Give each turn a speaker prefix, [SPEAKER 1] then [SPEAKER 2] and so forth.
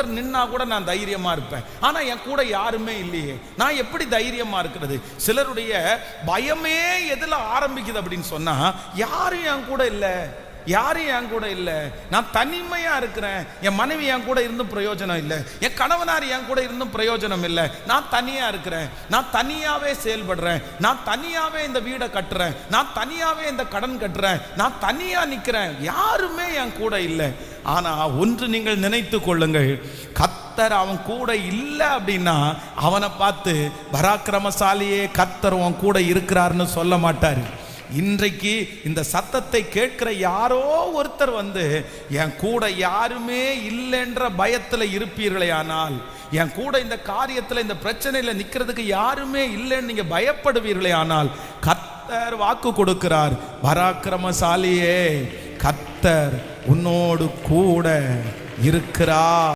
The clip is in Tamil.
[SPEAKER 1] ஒருத்தர் நின்னா கூட நான் தைரியமா இருப்பேன். ஆனா என் கூட யாருமே இல்லையே, நான் எப்படி தைரியமா இருக்கிறது? சிலருடைய பயமே எதுல ஆரம்பிக்குது அப்படின்னு சொன்னா, யாரும் என் கூட இல்லை, யாரும் என் கூட இல்லை, நான் தனிமையா இருக்கிறேன், என் மனைவி என் கூட இருந்தும் பிரயோஜனம் இல்லை, என் கணவனார் என் கூட இருந்தும் பிரயோஜனம் இல்லை, நான் தனியா இருக்கிறேன், நான் தனியாவே செயல்படுறேன், நான் தனியாவே இந்த வீடை கட்டுறேன், நான் தனியாவே இந்த கடன் கட்டுறேன், நான் தனியா நிக்கிறேன், யாருமே என் கூட இல்லை. ஆனா ஒன்று நீங்கள் நினைத்து கொள்ளுங்கள், கர்த்தர் அவன் கூட இல்லை அப்படின்னா அவனை பார்த்து பராக்கிரமசாலியே கர்த்தர் அவன் கூட இருக்கிறார்னு சொல்ல மாட்டாரு. இன்றைக்கு இந்த சத்தத்தை கேட்கிற யாரோ ஒருத்தர் வந்து என் கூட யாருமே இல்லைன்ற பயத்தில் இருப்பீர்களே, ஆனால் என் கூட இந்த காரியத்தில் இந்த பிரச்சனையில நிற்கிறதுக்கு யாருமே இல்லைன்னு நீங்க பயப்படுவீர்களே, ஆனால் கர்த்தர் வாக்கு கொடுக்கிறார், பராக்கிரமசாலியே கர்த்தர் உன்னோடு கூட இருக்கிறார்.